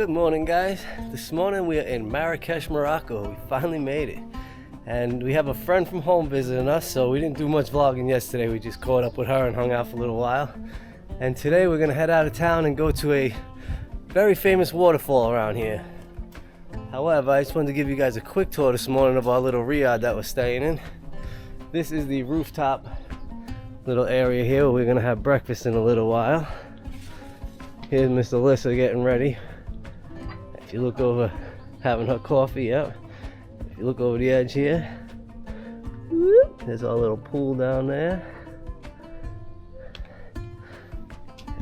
Good morning, guys. This morning we are in Marrakesh, Morocco. We finally made it. And we have a friend from home visiting us, so we didn't do much vlogging yesterday. We just caught up with her and hung out for a little while. And today we're gonna head out of town and go to a very famous waterfall around here. However, I just wanted to give you guys a quick tour this morning of our little riad that we're staying in. This is the rooftop little area here where we're gonna have breakfast in a little while. Here's Miss Alyssa getting ready. If you look over, having her coffee, yep. If you look over the edge here, whoop, there's our little pool down there.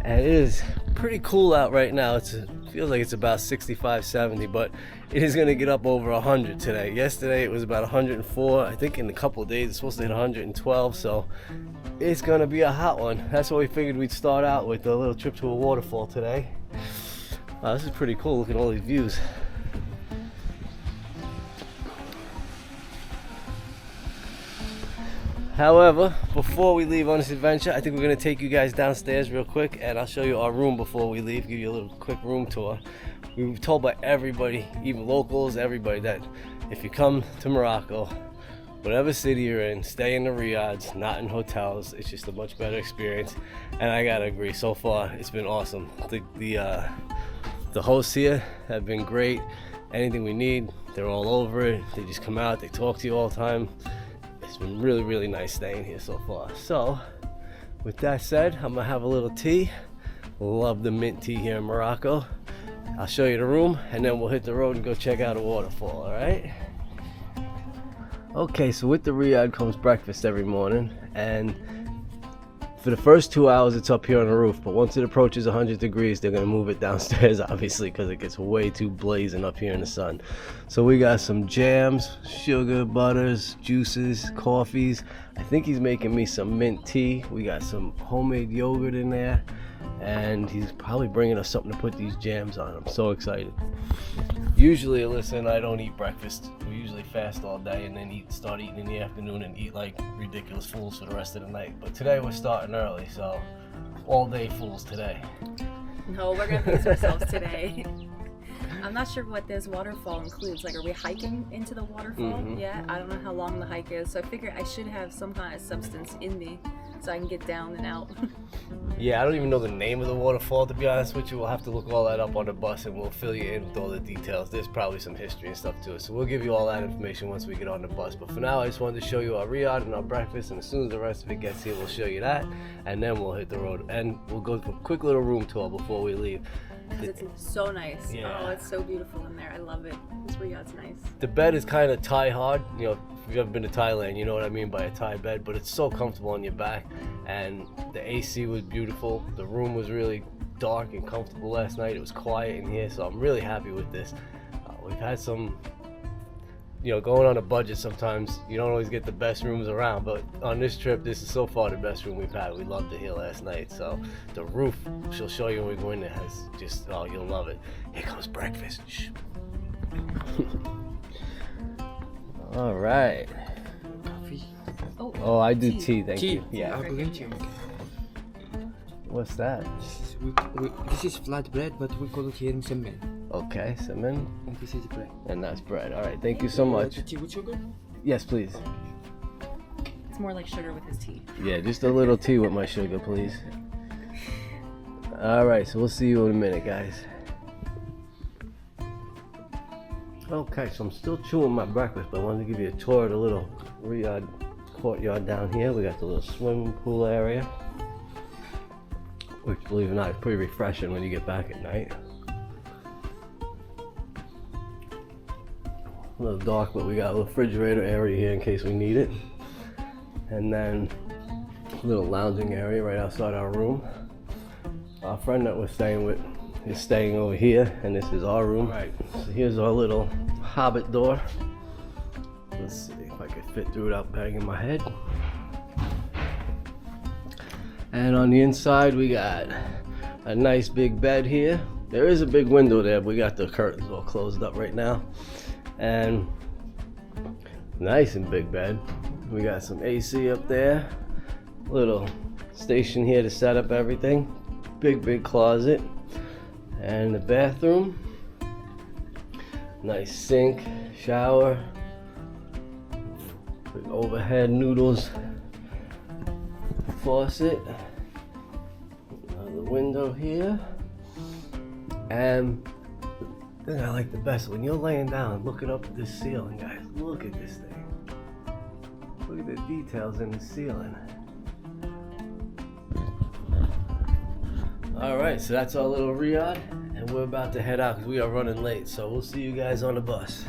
And it is pretty cool out right now. It feels like it's about 65, 70, but it is gonna get up over 100 today. Yesterday it was about 104. I think in a couple of days it's supposed to hit 112, so it's gonna be a hot one. That's why we figured we'd start out with a little trip to a waterfall today. Wow, this is pretty cool. Look at all these views. However, before we leave on this adventure, I think we're gonna take you guys downstairs real quick and I'll show you our room before we leave, give you a little quick room tour. We were told by everybody, even locals, everybody, that if you come to Morocco, whatever city you're in, stay in the riads, not in hotels. It's just a much better experience. And I gotta agree, so far it's been awesome. The hosts here have been great. Anything we need, they're all over it. They just come out, they talk to you all the time. It's been really, really nice staying here so far. So, with that said, I'm gonna have a little tea. Love the mint tea here in Morocco. I'll show you the room and then we'll hit the road and go check out a waterfall, all right? Okay, so with the riad comes breakfast every morning, and for the first 2 hours it's up here on the roof, but once it approaches 100 degrees they're gonna move it downstairs, obviously, because it gets way too blazing up here in the sun. So we got some jams, sugar, butters, juices, coffees. I think he's making me some mint tea. We got some homemade yogurt in there, and he's probably bringing us something to put these jams on. I'm so excited. Usually Alyssa and I don't eat breakfast. We usually fast all day and then start eating in the afternoon and eat like ridiculous fools for the rest of the night. But today we're starting early, so all day fools today. No, we're gonna pace ourselves today. I'm not sure what this waterfall includes. Like, are we hiking into the waterfall? Yeah, I don't know how long the hike is, so I figure I should have some kind of substance in me so I can get down and out. Yeah, I don't even know the name of the waterfall, to be honest with you. We'll have to look all that up on the bus and we'll fill you in with all the details. There's probably some history and stuff to it, so we'll give you all that information once we get on the bus. But for now, I just wanted to show you our riad and our breakfast, and as soon as the rest of it gets here, we'll show you that, and then we'll hit the road. And we'll go for a quick little room tour before we leave. It's so nice. Yeah. Oh, it's so beautiful in there. I love it. This riad's nice. The bed is kind of Thai hard. You know, if you've ever been to Thailand, you know what I mean by a Thai bed, but it's so comfortable on your back, and the AC was beautiful. The room was really dark and comfortable last night. It was quiet in here, so I'm really happy with this. We've had some, you know, going on a budget, sometimes you don't always get the best rooms around, but on this trip, this is so far the best room we've had. We loved it here last night. So the roof, she'll show you when we go in there, has just, oh, you'll love it. Here comes breakfast. Shh. All right. Coffee. Oh, I do tea, thank you. Yeah. Yeah. What's that? This is flat bread, but we call it here in semen. Okay, cinnamon. And this is bread. And that's bread. All right, thank you so much. Tea with sugar? Yes, please. It's more like sugar with his tea. Yeah, just a little tea with my sugar, please. All right, so we'll see you in a minute, guys. Okay, so I'm still chewing my breakfast, but I wanted to give you a tour of the little riad courtyard down here. We got the little swimming pool area, which, believe it or not, is pretty refreshing when you get back at night. A little dark, but we got a refrigerator area here in case we need it. And then a little lounging area right outside our room. Our friend that we're staying with is staying over here, and this is our room. Right. So here's our little hobbit door. Let's see if I can fit through without banging my head. And on the inside we got a nice big bed here. There is a big window there, but we got the curtains all closed up right now. And nice and big bed. We got some AC up there. Little station here to set up everything. Big closet. And the bathroom. Nice sink, shower, big overhead noodles faucet. Another window here. And the thing I like the best, when you're laying down looking up at this ceiling, guys, look at this thing. Look at the details in the ceiling. Alright, so that's our little riad, and we're about to head out because we are running late. So we'll see you guys on the bus.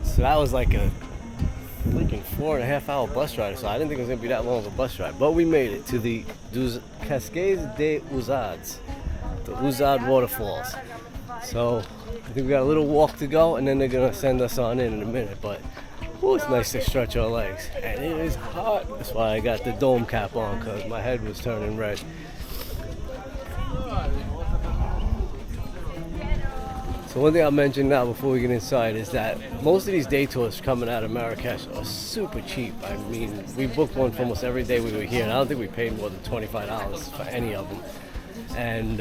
So that was like a freaking 4.5 hour bus ride, so I didn't think it was going to be that long of a bus ride. But we made it to the Cascades de Ouzoud, the Ouzoud Waterfalls. So I think we got a little walk to go, and then they're going to send us on in a minute. But ooh, it's nice to stretch our legs. And it is hot. That's why I got the dome cap on, because my head was turning red. So one thing I'll mention now before we get inside is that most of these day tours coming out of Marrakesh are super cheap. I mean, we booked one for almost every day we were here, and I don't think we paid more than $25 for any of them. And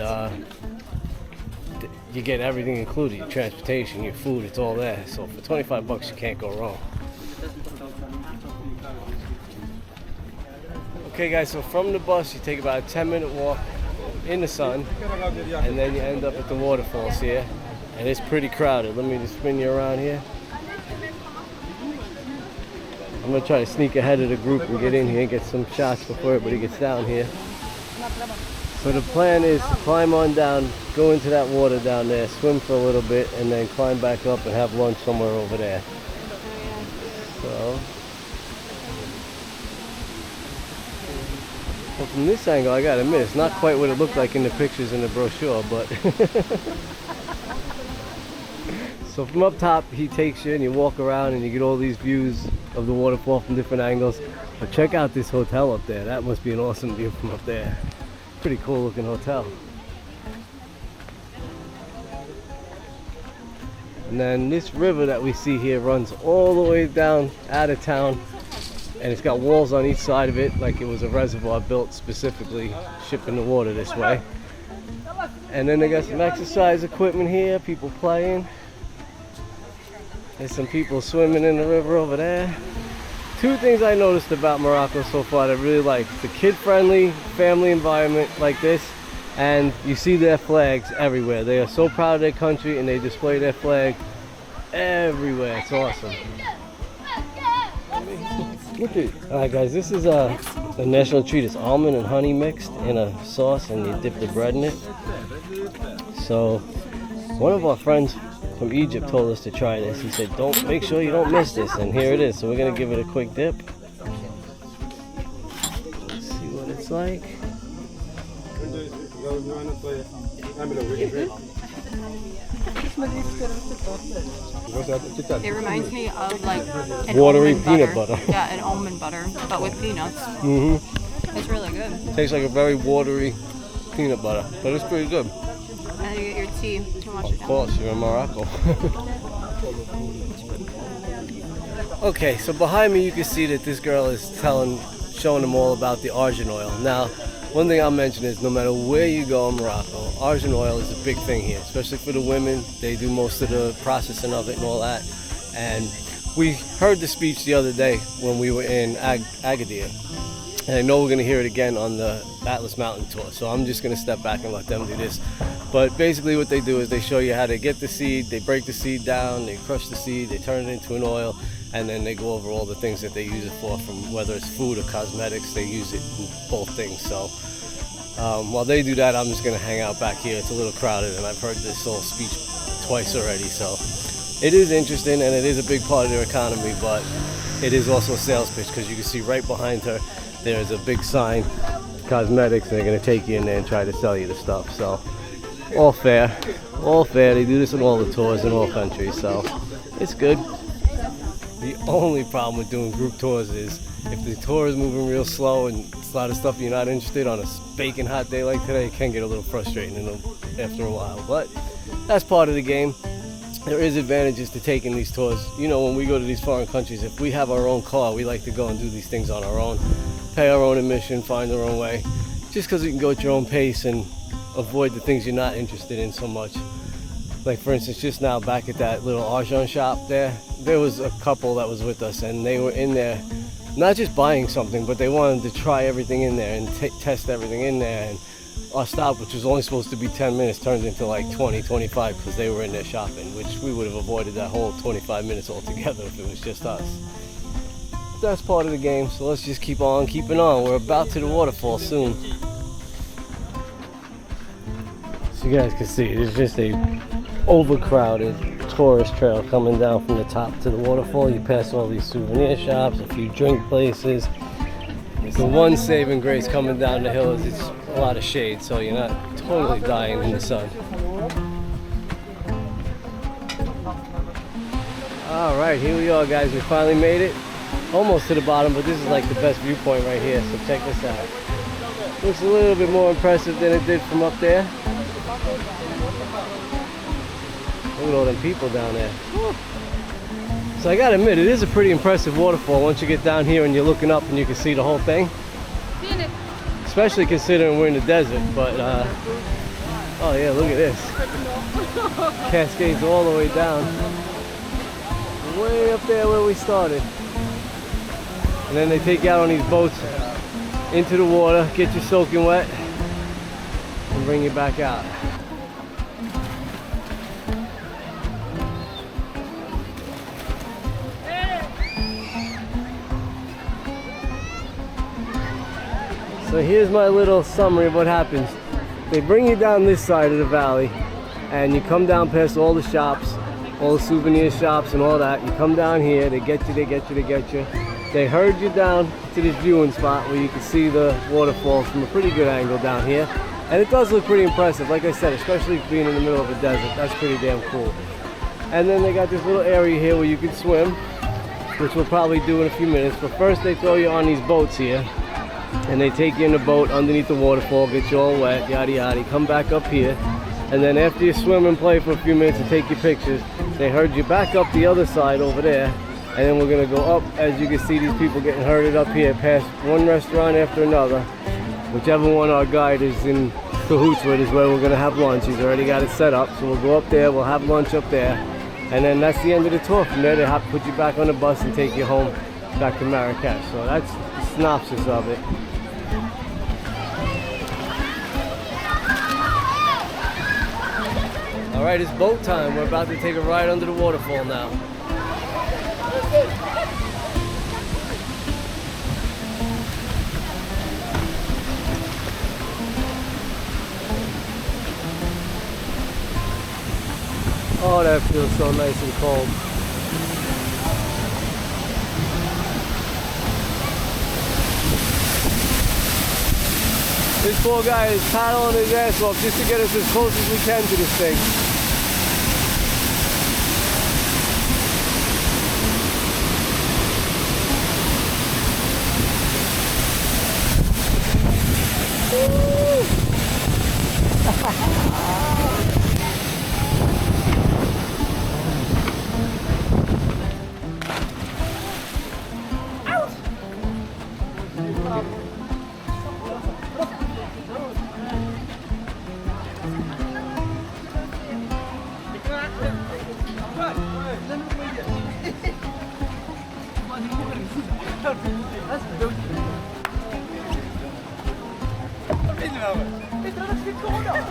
you get everything included, your transportation, your food, it's all there. So for $25 you can't go wrong. Okay guys, so from the bus you take about a 10-minute walk in the sun, and then you end up at the waterfalls here. And it's pretty crowded. Let me just spin you around here. I'm gonna try to sneak ahead of the group and get in here and get some shots before everybody gets down here. So the plan is to climb on down, go into that water down there, swim for a little bit, and then climb back up and have lunch somewhere over there. So, well, from this angle, I gotta admit, it's not quite what it looked like in the pictures in the brochure, but so from up top, he takes you and you walk around and you get all these views of the waterfall from different angles. But check out this hotel up there. That must be an awesome view from up there. Pretty cool looking hotel. And then this river that we see here runs all the way down out of town. And it's got walls on each side of it, like it was a reservoir built specifically shipping the water this way. And then they got some exercise equipment here, people playing. There's some people swimming in the river over there. Two things I noticed about Morocco so far that I really like. The kid-friendly family environment like this, and you see their flags everywhere. They are so proud of their country and they display their flag everywhere. It's awesome. Alright guys, this is a national treat. It's almond and honey mixed in a sauce and you dip the bread in it. So one of our friends from Egypt told us to try this. He said, make sure you don't miss this, and here it is. So we're gonna give it a quick dip. Let's see what it's like. It reminds me of like an watery peanut butter. Yeah, an almond butter, but with peanuts. Mm-hmm. It's really good. Tastes like a very watery peanut butter, but it's pretty good. And then you get your tea to wash it down. Of course, you're in Morocco. Okay, so behind me you can see that this girl is showing them all about the argan oil. Now, one thing I'll mention is no matter where you go in Morocco, argan oil is a big thing here, especially for the women. They do most of the processing of it and all that. And we heard the speech the other day when we were in Agadir. And I know we're going to hear it again on the Atlas Mountain Tour, so I'm just going to step back and let them do this. But basically what they do is they show you how to get the seed, they break the seed down, they crush the seed, they turn it into an oil, and then they go over all the things that they use it for, from whether it's food or cosmetics. They use it in both things. So while they do that, I'm just going to hang out back here. It's a little crowded, and I've heard this whole speech twice already, so it is interesting and it is a big part of their economy, but it is also a sales pitch, because you can see right behind her there's a big sign, cosmetics, and they're going to take you in there and try to sell you the stuff. So all fair. They do this in all the tours in all countries, so it's good. The only problem with doing group tours is if the tour is moving real slow and it's a lot of stuff you're not interested on a baking hot day like today, it can get a little frustrating after a while, but that's part of the game. There is advantages to taking these tours. You know, when we go to these foreign countries, if we have our own car, we like to go and do these things on our own, pay our own admission, find our own way. just because you can go at your own pace and avoid the things you're not interested in so much. Like for instance, just now back at that little artisan shop there was a couple that was with us, and they were in there not just buying something, but they wanted to try everything in there and test everything in there. And our stop, which was only supposed to be 10 minutes, turned into like 20, 25 because they were in there shopping, which we would have avoided that whole 25 minutes altogether if it was just us. That's part of the game, so let's just keep on keeping on. We're about to the waterfall soon. So you guys can see, there's just a overcrowded tourist trail coming down from the top to the waterfall. You pass all these souvenir shops, a few drink places. The one saving grace coming down the hill is it's a lot of shade, so you're not totally dying in the sun. All right, here we are, guys. We finally made it. Almost to the bottom, but this is like the best viewpoint right here, so check this out. Looks a little bit more impressive than it did from up there. Look at all them people down there. So I gotta admit, it is a pretty impressive waterfall once you get down here and you're looking up and you can see the whole thing. Especially considering we're in the desert, but oh yeah, look at this. Cascades all the way down. Way up there where we started. And then they take you out on these boats into the water, get you soaking wet, and bring you back out. So here's my little summary of what happens. They bring you down this side of the valley, and you come down past all the shops, all the souvenir shops and all that. You come down here, they get you, they get you, they get you. They herd you down to this viewing spot where you can see the waterfalls from a pretty good angle down here. And it does look pretty impressive, like I said, especially being in the middle of a desert. That's pretty damn cool. And then they got this little area here where you can swim, which we'll probably do in a few minutes. But first they throw you on these boats here, and they take you in the boat underneath the waterfall, get you all wet, yada yada. You come back up here, and then after you swim and play for a few minutes and take your pictures, they herd you back up the other side over there. And then we're gonna go up, as you can see these people getting herded up here, past one restaurant after another. Whichever one our guide is in cahoots with is where we're gonna have lunch. He's already got it set up, so we'll go up there, we'll have lunch up there. And then that's the end of the tour. From there, they have to put you back on the bus and take you home back to Marrakesh. So that's the synopsis of it. All right, it's boat time. We're about to take a ride under the waterfall now. Oh, that feels so nice and cold. This poor guy is paddling his ass off just to get us as close as we can to this thing.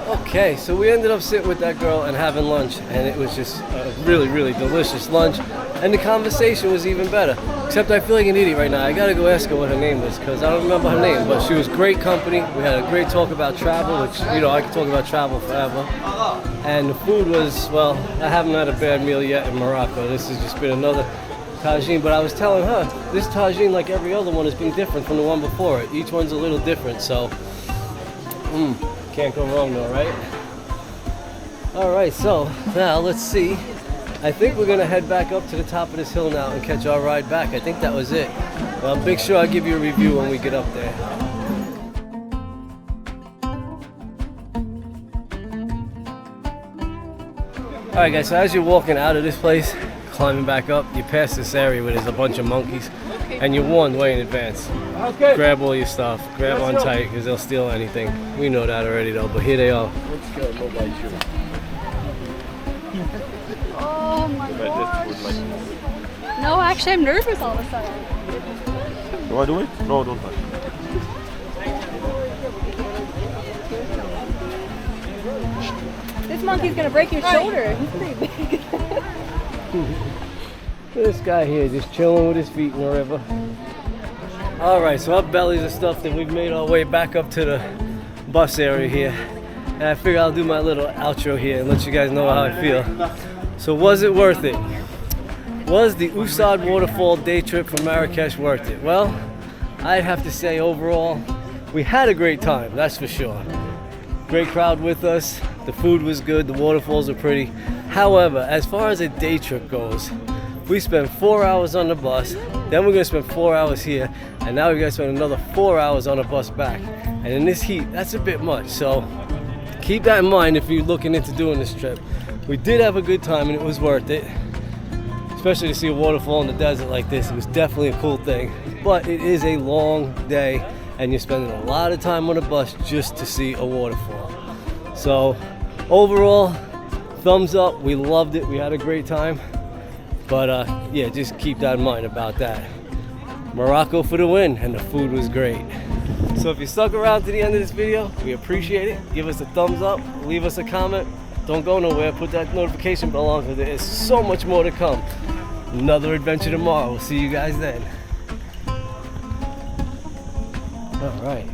Okay, so we ended up sitting with that girl and having lunch, and it was just a really, really delicious lunch, and the conversation was even better. Except I feel like an idiot right now. I gotta go ask her what her name was, because I don't remember her name, but she was great company. We had a great talk about travel, which, you know, I could talk about travel forever. And the food was, well, I haven't had a bad meal yet in Morocco. This has just been another tagine, but I was telling her, this tagine, like every other one, has been different from the one before it. Each one's a little different, so can't go wrong though, right? All right, so now let's see. I think we're gonna head back up to the top of this hill now and catch our ride back. I think that was it. Well, I'll make sure I give you a review when we get up there. All right, guys, so as you're walking out of this place, climbing back up, you pass this area where there's a bunch of monkeys. And you're warned way in advance. Grab all your stuff, grab on tight because they'll steal anything. We know that already though, but here they are. Let's go, nobody shoot. Oh my god. No, actually, I'm nervous all of a sudden. Do I do it? No, don't touch. This monkey's gonna break your shoulder. He's pretty big. This guy here just chilling with his feet in the river. Alright, so our bellies are stuffed and we've made our way back up to the bus area here. And I figure I'll do my little outro here and let you guys know how I feel. So was it worth it? Was the Ouzoud Waterfall day trip from Marrakesh worth it? Well, I'd have to say overall, we had a great time, that's for sure. Great crowd with us, the food was good, the waterfalls are pretty. However, as far as a day trip goes, we spent 4 hours on the bus, then we're gonna spend 4 hours here, and now we're gonna spend another 4 hours on the bus back. And in this heat, that's a bit much, so keep that in mind if you're looking into doing this trip. We did have a good time and it was worth it. Especially to see a waterfall in the desert like this, it was definitely a cool thing. But it is a long day and you're spending a lot of time on the bus just to see a waterfall. So overall, thumbs up, we loved it, we had a great time. But yeah, just keep that in mind about that. Morocco for the win, and the food was great. So if you stuck around to the end of this video, we appreciate it. Give us a thumbs up, leave us a comment. Don't go nowhere, put that notification bell on because there is so much more to come. Another adventure tomorrow. We'll see you guys then. All right.